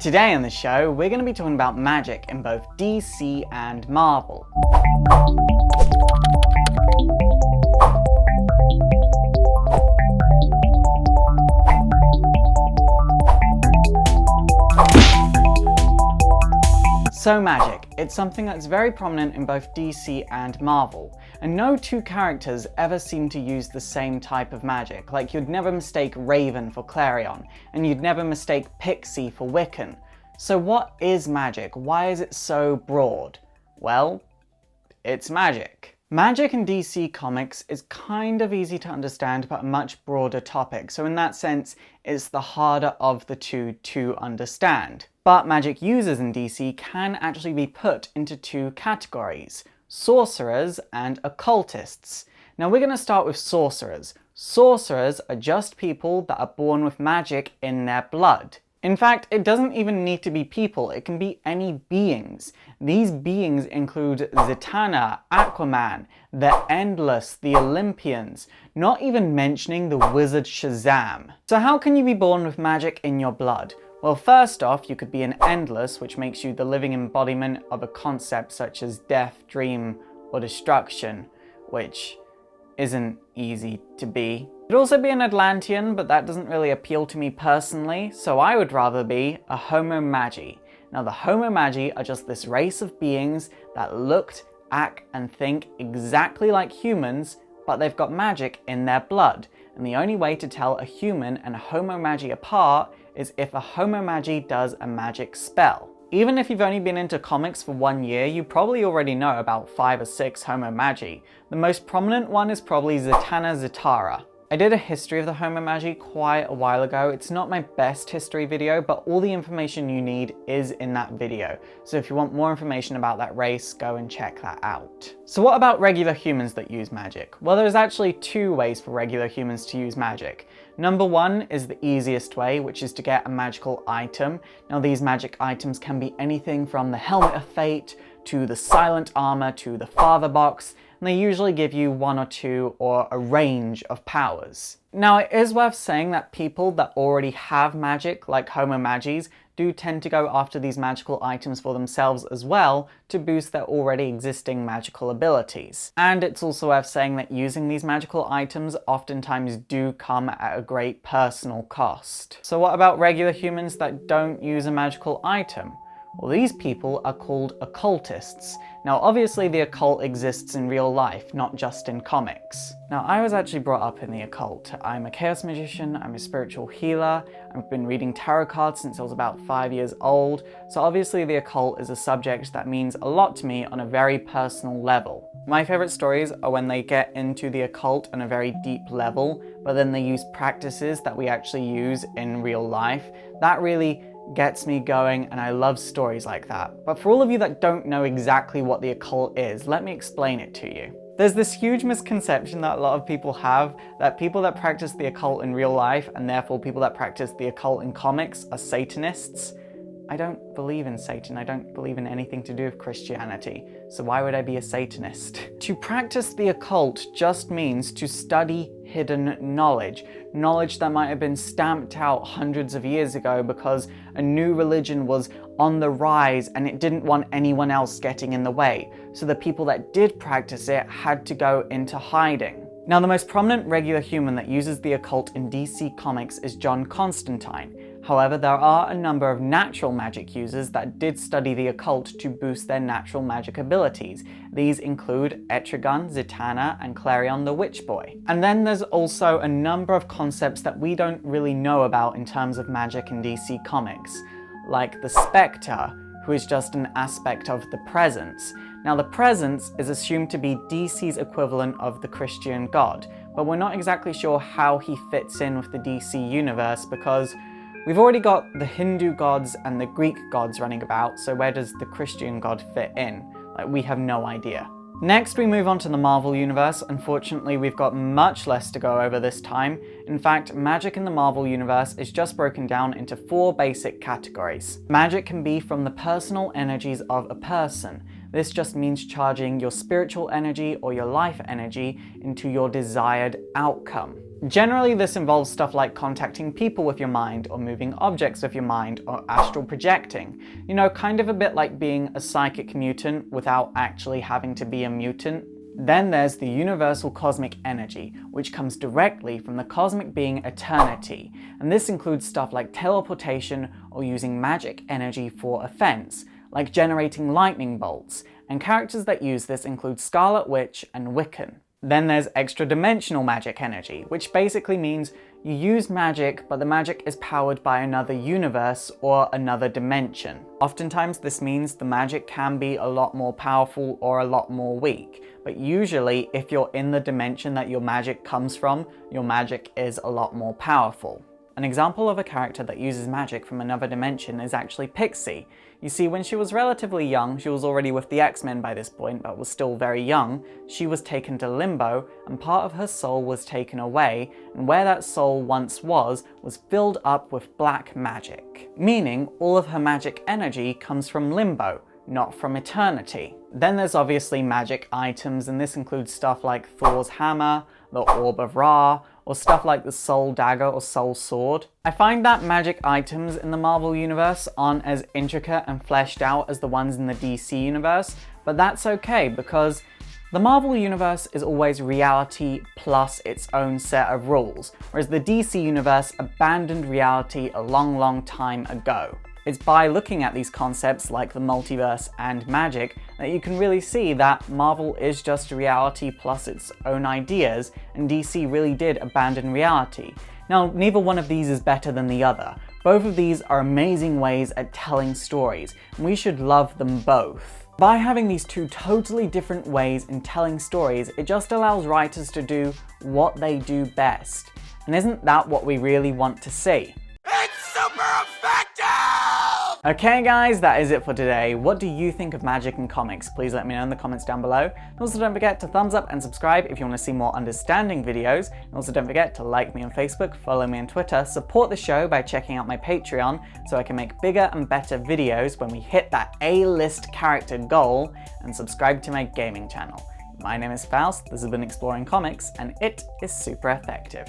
Today on the show, we're going to be talking about magic in both DC and Marvel. So magic, it's something that's very prominent in both DC and Marvel, and no two characters ever seem to use the same type of magic. Like, you'd never mistake Raven for Clarion, and you'd never mistake Pixie for Wiccan. So what is magic? Why is it so broad? Well, it's magic. Magic in DC Comics is kind of easy to understand, but a much broader topic, so in that sense, it's the harder of the two to understand. But magic users in DC can actually be put into two categories: sorcerers and occultists. Now we're going to start with sorcerers. Sorcerers are just people that are born with magic in their blood. In fact, it doesn't even need to be people, it can be any beings. These beings include Zatanna, Aquaman, the Endless, the Olympians, not even mentioning the wizard Shazam. So how can you be born with magic in your blood? Well, first off, you could be an Endless, which makes you the living embodiment of a concept such as death, dream, or destruction, which isn't easy to be. You could also be an Atlantean, but that doesn't really appeal to me personally, so I would rather be a Homo-Magi. Now, the Homo-Magi are just this race of beings that looked, act, and think exactly like humans, but they've got magic in their blood. And the only way to tell a human and a Homo-Magi apart is if a Homo-Magi does a magic spell. Even if you've only been into comics for 1 year, you probably already know about 5 or 6 Homo-Magi. The most prominent one is probably Zatanna Zatara. I did a history of the Homo-Magi quite a while ago. It's not my best history video, but all the information you need is in that video. So if you want more information about that race, go and check that out. So what about regular humans that use magic? Well, there's actually 2 ways for regular humans to use magic. Number 1 is the easiest way, which is to get a magical item. Now, these magic items can be anything from the Helmet of Fate to the Silent Armor to the Father Box, and they usually give you 1 or 2 or a range of powers. Now, it is worth saying that people that already have magic, like Homo-Magis, do tend to go after these magical items for themselves as well to boost their already existing magical abilities. And it's also worth saying that using these magical items oftentimes do come at a great personal cost. So what about regular humans that don't use a magical item? Well, these people are called occultists. Now, obviously the occult exists in real life, not just in comics. Now, I was actually brought up in the occult. I'm a chaos magician, I'm a spiritual healer, I've been reading tarot cards since I was about 5 years old, so obviously the occult is a subject that means a lot to me on a very personal level. My favorite stories are when they get into the occult on a very deep level, but then they use practices that we actually use in real life. That really gets me going, and I love stories like that. But for all of you that don't know exactly what the occult is, let me explain it to you. There's this huge misconception that a lot of people have that people that practice the occult in real life, and therefore people that practice the occult in comics, are Satanists. I don't believe in Satan, I don't believe in anything to do with Christianity, so why would I be a Satanist? To practice the occult just means to study hidden knowledge. Knowledge that might have been stamped out hundreds of years ago because a new religion was on the rise and it didn't want anyone else getting in the way. So the people that did practice it had to go into hiding. Now, the most prominent regular human that uses the occult in DC Comics is John Constantine. However, there are a number of natural magic users that did study the occult to boost their natural magic abilities. These include Etrigan, Zatanna, and Clarion the Witch Boy. And then there's also a number of concepts that we don't really know about in terms of magic in DC Comics, like the Spectre, who is just an aspect of the Presence. Now, the Presence is assumed to be DC's equivalent of the Christian God, but we're not exactly sure how he fits in with the DC universe because we've already got the Hindu gods and the Greek gods running about, so where does the Christian God fit in? Like, we have no idea. Next, we move on to the Marvel Universe. Unfortunately, we've got much less to go over this time. In fact, magic in the Marvel Universe is just broken down into 4 basic categories. Magic can be from the personal energies of a person. This just means charging your spiritual energy or your life energy into your desired outcome. Generally, this involves stuff like contacting people with your mind, or moving objects with your mind, or astral projecting. You know, kind of a bit like being a psychic mutant without actually having to be a mutant. Then there's the universal cosmic energy, which comes directly from the cosmic being eternity, and this includes stuff like teleportation or using magic energy for offense, like generating lightning bolts, and characters that use this include Scarlet Witch and Wiccan. Then there's extra-dimensional magic energy, which basically means you use magic, but the magic is powered by another universe or another dimension. Oftentimes this means the magic can be a lot more powerful or a lot more weak, but usually if you're in the dimension that your magic comes from, your magic is a lot more powerful. An example of a character that uses magic from another dimension is actually Pixie. You see, when she was relatively young, she was already with the X-Men by this point, but was still very young, she was taken to Limbo, and part of her soul was taken away, and where that soul once was filled up with black magic. Meaning, all of her magic energy comes from Limbo, not from eternity. Then there's obviously magic items, and this includes stuff like Thor's hammer, the Orb of Ra, or stuff like the Soul Dagger or Soul Sword. I find that magic items in the Marvel Universe aren't as intricate and fleshed out as the ones in the DC Universe, but that's okay because the Marvel Universe is always reality plus its own set of rules, whereas the DC Universe abandoned reality a long time ago. It's by looking at these concepts like the multiverse and magic that you can really see that Marvel is just reality plus its own ideas, and DC really did abandon reality. Now, neither one of these is better than the other. Both of these are amazing ways at telling stories, and we should love them both. By having these two totally different ways in telling stories, it just allows writers to do what they do best. And isn't that what we really want to see? It's super effective! Okay guys, that is it for today. What do you think of magic and comics? Please let me know in the comments down below. And also don't forget to thumbs up and subscribe if you want to see more understanding videos. And also don't forget to like me on Facebook, follow me on Twitter, support the show by checking out my Patreon so I can make bigger and better videos when we hit that A-list character goal, and subscribe to my gaming channel. My name is Faust, this has been Exploring Comics, and it is super effective.